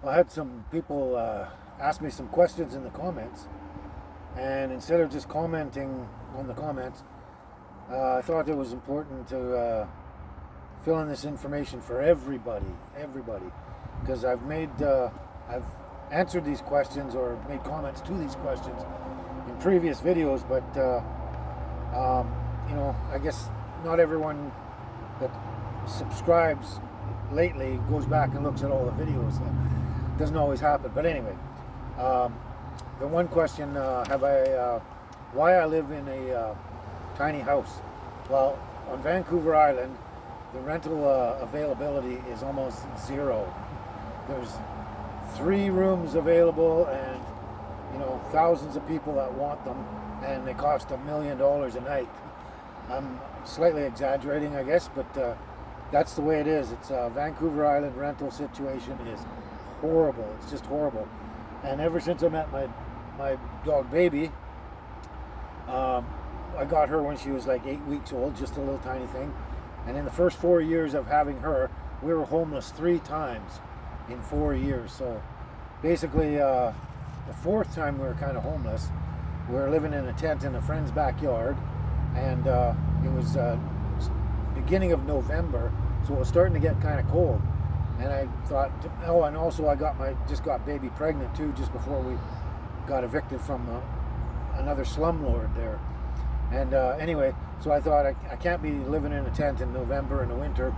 I had some people ask me some questions in the comments, and instead of just commenting on the comments, I thought it was important to fill in this information for everybody, because I've answered these questions or made comments to these questions in previous videos, but I guess not everyone that subscribes lately goes back and looks at all the videos. Doesn't always happen, but anyway, the one question, why I live in a tiny house. Well, on Vancouver Island, the rental availability is almost zero. There's 3 rooms available, and thousands of people that want them, and they cost $1 million a night. I'm slightly exaggerating, I guess, but that's the way it is. It's Vancouver Island rental situation is horrible. It's just horrible. And ever since I met my dog Baby, I got her when she was like 8 weeks old, just a little tiny thing. And in the first 4 years of having her, we were homeless 3 times in 4 years. So basically, the 4th time we were kind of homeless. We were living in a tent in a friend's backyard, and it was beginning of November, so it was starting to get kind of cold. And I thought, oh, and also I just got Baby pregnant too, just before we got evicted from another slumlord there. And anyway, so I thought I can't be living in a tent in November in the winter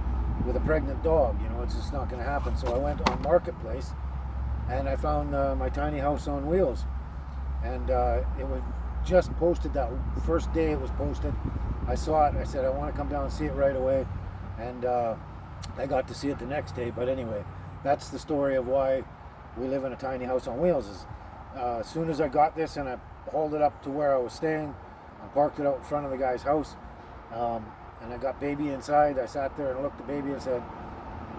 with a pregnant dog. It's just not going to happen. So I went on Marketplace, and I found my tiny house on wheels, and it was just posted that first day it was posted. I saw it. I said I want to come down and see it right away, and I got to see it the next day. But anyway, that's the story of why we live in a tiny house on wheels. Is as soon as I got this and I hauled it up to where I was staying, I parked it out in front of the guy's house, and I got Baby inside. I sat there and looked at Baby and said,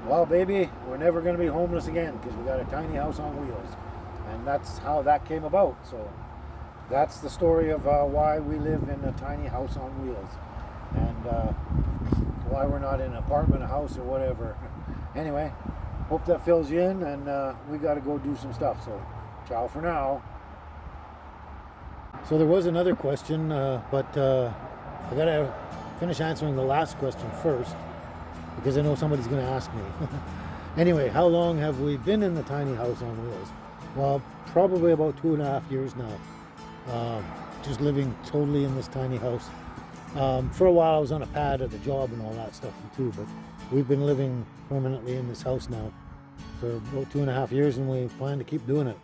well, Baby, we're never going to be homeless again because we got a tiny house on wheels. And that's how that came about. So that's the story of why we live in a tiny house on wheels, and why we're not in an apartment, a house, or whatever. Anyway, hope that fills you in, and we got to go do some stuff. So ciao for now. So there was another question, but I got to finish answering the last question first, because I know somebody's going to ask me. Anyway, how long have we been in the tiny house on wheels? Well, probably about 2.5 years now. Just living totally in this tiny house. For a while I was on a pad at the job and all that stuff too, but we've been living permanently in this house now for about 2.5 years, and we plan to keep doing it.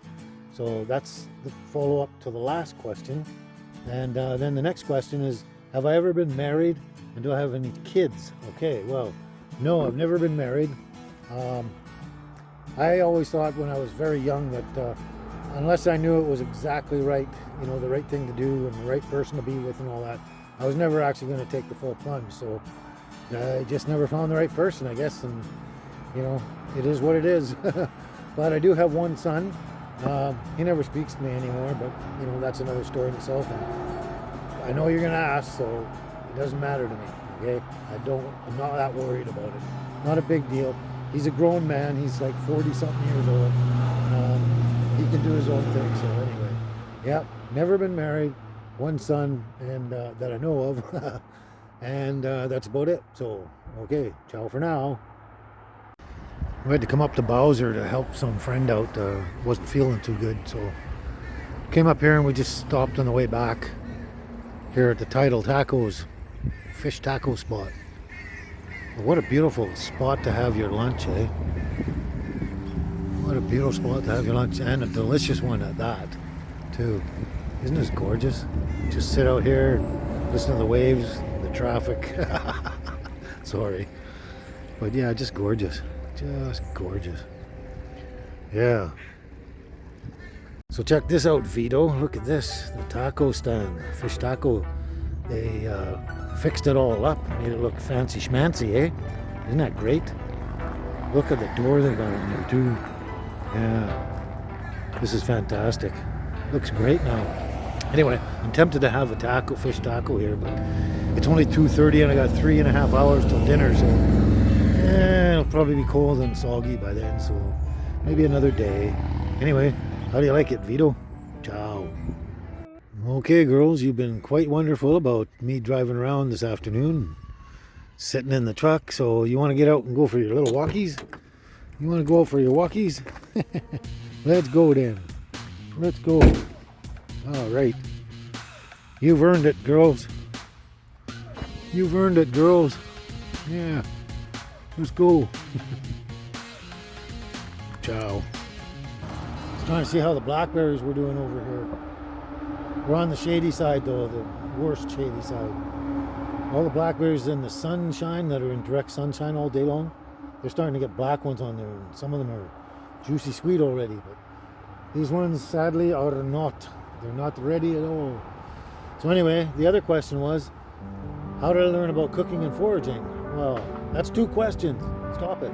So that's the follow-up to the last question. And then the next question is, have I ever been married, and do I have any kids? Okay, well, no, I've never been married. I always thought when I was very young that unless I knew it was exactly right, the right thing to do and the right person to be with and all that, I was never actually going to take the full plunge. So I just never found the right person, I guess, and it is what it is. But I do have one son. He never speaks to me anymore, but that's another story in itself. And I know you're going to ask, so it doesn't matter to me. Okay, I'm not that worried about it. Not a big deal. He's a grown man. He's like 40-something years old. He can do his own thing. So anyway, yeah, never been married. One son, and that I know of, and that's about it. So okay, ciao for now. We had to come up to Bowser to help some friend out. Wasn't feeling too good, so came up here and we just stopped on the way back here at the Tidal Tacos fish taco spot. What a beautiful spot to have your lunch, eh? What a beautiful spot to have your lunch, and a delicious one at that too. Isn't this gorgeous? Just sit out here, listen to the waves, the traffic. Sorry, but yeah, just gorgeous. Just gorgeous. Yeah. So check this out, Vito. Look at this. The taco stand. Fish taco. They fixed it all up. Made it look fancy schmancy, eh? Isn't that great? Look at the door they got in there too. Yeah. This is fantastic. Looks great now. Anyway, I'm tempted to have a fish taco here, but it's only 2:30 and I got 3.5 hours till dinner, so it'll probably be cold and soggy by then, so Maybe another day. Anyway, how do you like it, Vito? Ciao. Okay, girls, you've been quite wonderful about me driving around this afternoon, sitting in the truck. So you want to get out and go for your little walkies? You want to go out for your walkies? Let's go then. Let's go. All right. You've earned it, girls. You've earned it, girls. Yeah. Let's go. Ciao. Just trying to see how the blackberries were doing over here. We're on the shady side though, the worst shady side. All the blackberries in the sunshine that are in direct sunshine all day long, they're starting to get black ones on there, and some of them are juicy sweet already, but these ones sadly are not. They're not ready at all. So anyway, the other question was, how did I learn about cooking and foraging? Well, that's 2 questions. Stop it.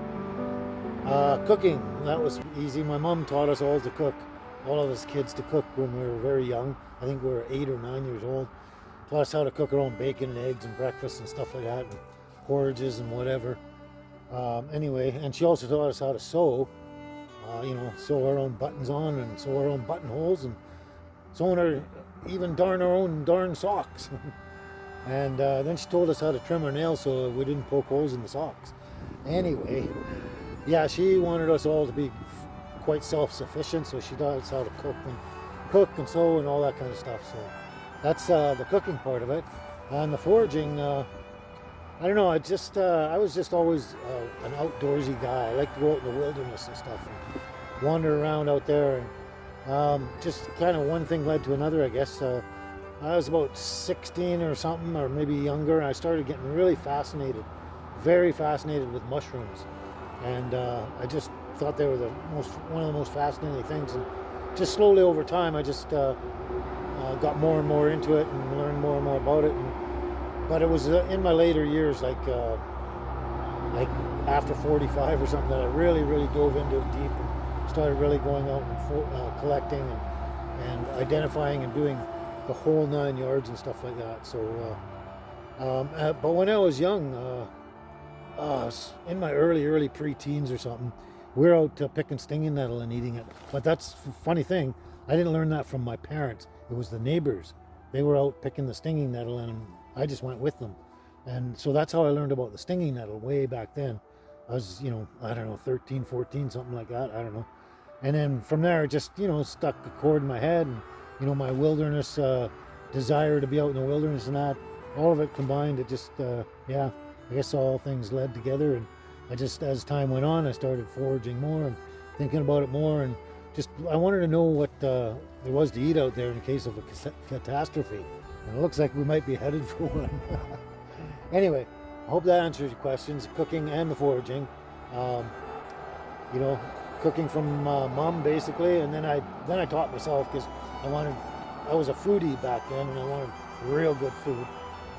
Cooking, that was easy. My mom taught us all to cook, all of us kids to cook when we were very young. I think we were 8 or 9 years old. Taught us how to cook our own bacon and eggs and breakfast and stuff like that, and porridges and whatever. Anyway, and she also taught us how to sew, sew our own buttons on and sew our own buttonholes and even darn our own darn socks. And then she told us how to trim our nails so we didn't poke holes in the socks. Anyway, yeah, she wanted us all to be quite self-sufficient, so she taught us how to cook and sew and all that kind of stuff. So that's the cooking part of it. And the foraging, I don't know, I was just always an outdoorsy guy. I like to go out in the wilderness and stuff and wander around out there, and just kind of one thing led to another, I guess. I was about 16 or something, or maybe younger, and I started getting really fascinated, very fascinated with mushrooms. And I just thought they were one of the most fascinating things. And just slowly over time, I just got more and more into it and learned more and more about it. But it was in my later years, like after 45 or something, that I really, really dove into it deep and started really going out and collecting and identifying and doing the whole 9 yards and stuff like that. So, but when I was young, in my early pre-teens or something, we were out picking stinging nettle and eating it. But that's the funny thing, I didn't learn that from my parents. It was the neighbors. They were out picking the stinging nettle, and I just went with them. And so that's how I learned about the stinging nettle way back then. I was, I don't know, 13, 14, something like that. I don't know. And then from there, it just, stuck a chord in my head, and my wilderness desire to be out in the wilderness and that, all of it combined, it just, I guess all things led together. And I just, as time went on, I started foraging more and thinking about it more, and just, I wanted to know what there was to eat out there in case of a catastrophe. And it looks like we might be headed for one. Anyway, I hope that answers your questions, cooking and the foraging. Cooking from mom basically, and then I taught myself, because I was a foodie back then, and I wanted real good food.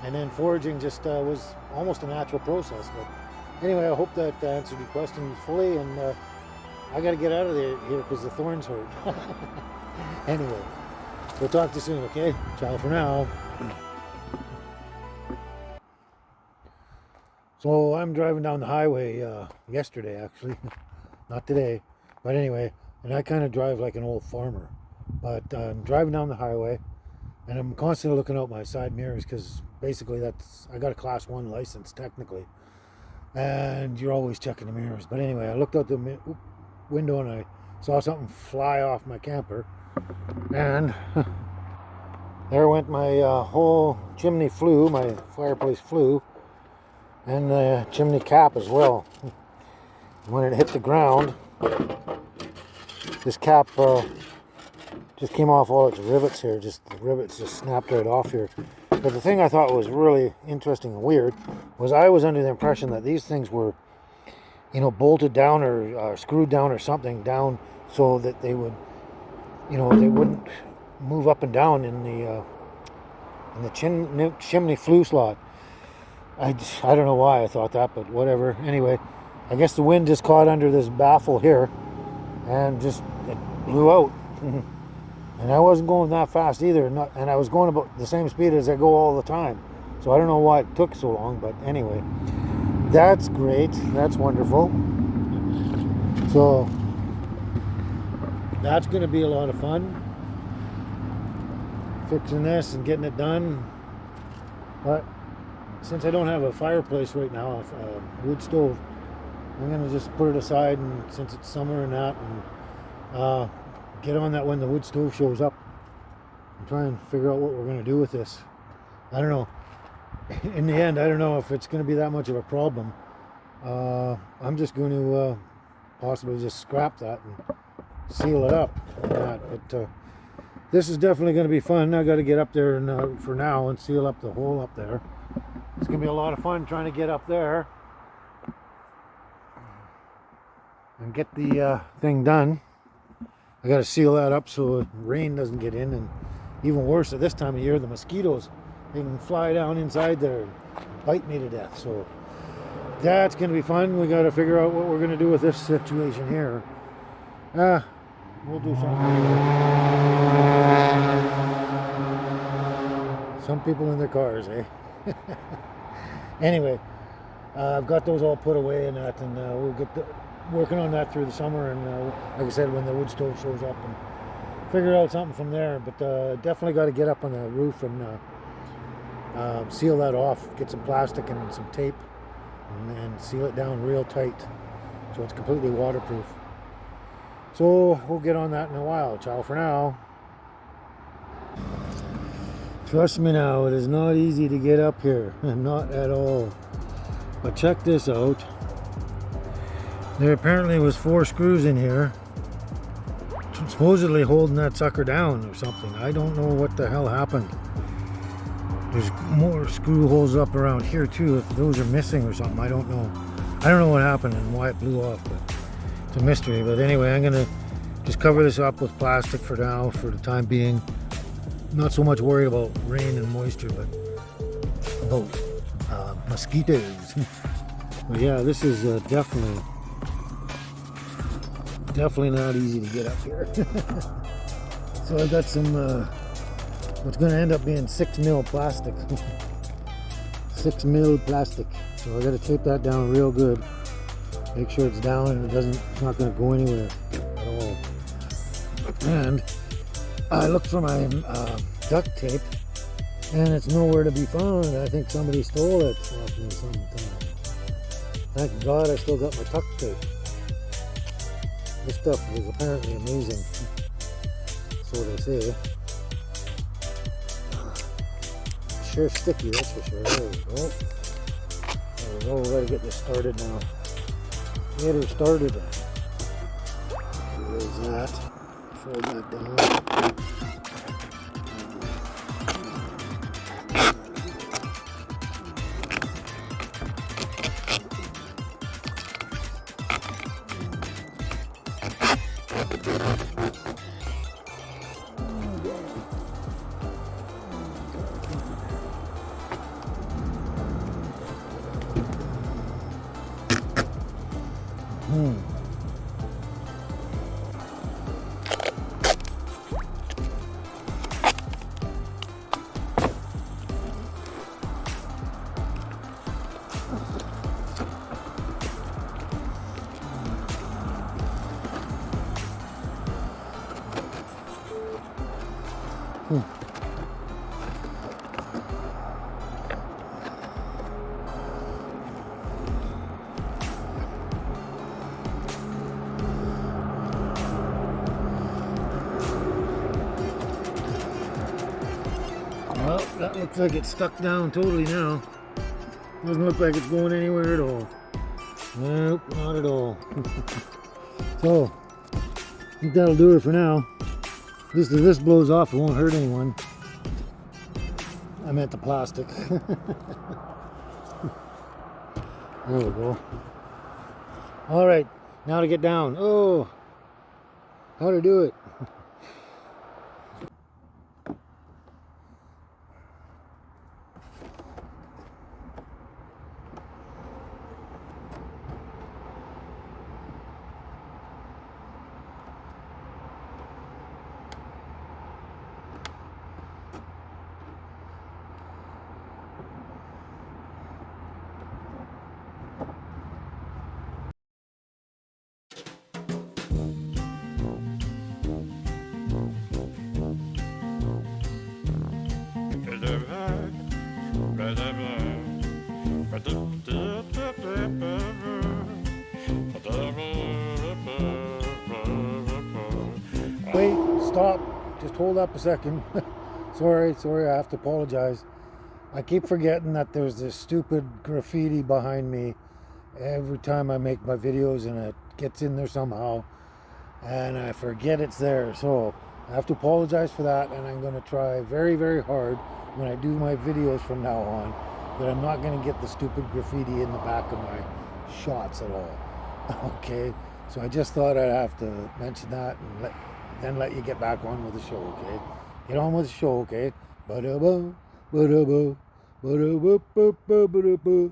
And then foraging just was almost a natural process. But anyway, I hope that answered your question fully, and I got to get out of here because the thorns hurt. Anyway, we'll talk to you soon, okay? Ciao for now. So I'm driving down the highway yesterday, actually. Not today. But anyway, and I kind of drive like an old farmer. But I'm driving down the highway, and I'm constantly looking out my side mirrors, because basically I got a class 1 license technically, and you're always checking the mirrors. But anyway, I looked out the window and I saw something fly off my camper, and there went my whole chimney flue, my fireplace flue, and the chimney cap as well. When it hit the ground, this cap just came off all its rivets here. The rivets just snapped right off here. But the thing I thought was really interesting and weird was I was under the impression that these things were, bolted down or screwed down or something down, so that they would, they wouldn't move up and down in the chimney flue slot. I don't know why I thought that, but whatever. Anyway, I guess the wind just caught under this baffle here, and just it blew out. And I wasn't going that fast either, and I was going about the same speed as I go all the time. So I don't know why it took so long, but anyway, that's great. That's wonderful. So that's going to be a lot of fun, fixing this and getting it done. But since I don't have a fireplace right now, a wood stove, I'm going to just put it aside, and since it's summer and that, and get on that when the wood stove shows up and try and figure out what we're going to do with this. I don't know. In the end, I don't know if it's going to be that much of a problem. I'm just going to possibly just scrap that and seal it up. But this is definitely going to be fun. I got to get up there and, for now, and seal up the hole up there. It's going to be a lot of fun trying to get up there and get the thing done. I got to seal that up so rain doesn't get in, and even worse at this time of year, the mosquitoes, they can fly down inside there and bite me to death. So that's going to be fun. We got to figure out what we're going to do with this situation here. We'll do something. Some people in their cars, eh? Anyway, I've got those all put away and that, and we'll get working on that through the summer, and like I said, when the wood stove shows up, and figure out something from there. But definitely got to get up on the roof and seal that off, get some plastic and some tape, and seal it down real tight so it's completely waterproof. So we'll get on that in a while. Ciao for now. Trust me now, it is not easy to get up here. Not at all. But check this out. There apparently was 4 screws in here, supposedly holding that sucker down or something. I don't know what the hell happened. There's more screw holes up around here too. If those are missing or something, I don't know. I don't know what happened and why it blew off, but it's a mystery. But anyway, I'm gonna just cover this up with plastic for now, for the time being. Not so much worried about rain and moisture, but about mosquitoes. But yeah, this is definitely not easy to get up here. So I got some what's going to end up being 6 mil plastic. 6 mil plastic. So I got to tape that down real good. Make sure it's down and it's not going to go anywhere at all. And I looked for my duct tape, and it's nowhere to be found. I think somebody stole it off me sometime. Thank God I still got my duct tape. This stuff is apparently amazing. So they say. Sure sticky, that's for sure. There we go. There we go. We gotta get this started now. Get her started. There's that. Fold that down. Well, that looks like it's stuck down totally now. Doesn't look like it's going anywhere at all. Nope, not at all. So, I think that'll do it for now. At least if this blows off, it won't hurt anyone. I meant the plastic. There we go. Alright, now to get down. Oh, how to do it. Wait, stop. Just hold up a second. Sorry, I have to apologize. I keep forgetting that there's this stupid graffiti behind me every time I make my videos, and it gets in there somehow, and I forget it's there. So I have to apologize for that, and I'm going to try very, very hard when I do my videos from now on that I'm not going to get the stupid graffiti in the back of my shots at all. Okay, so I just thought I'd have to mention that and let you get back on with the show. Okay, get on with the show. Okay. Ba-da-ba, ba-da-ba, ba-da-ba, ba-da-ba, ba-da-ba.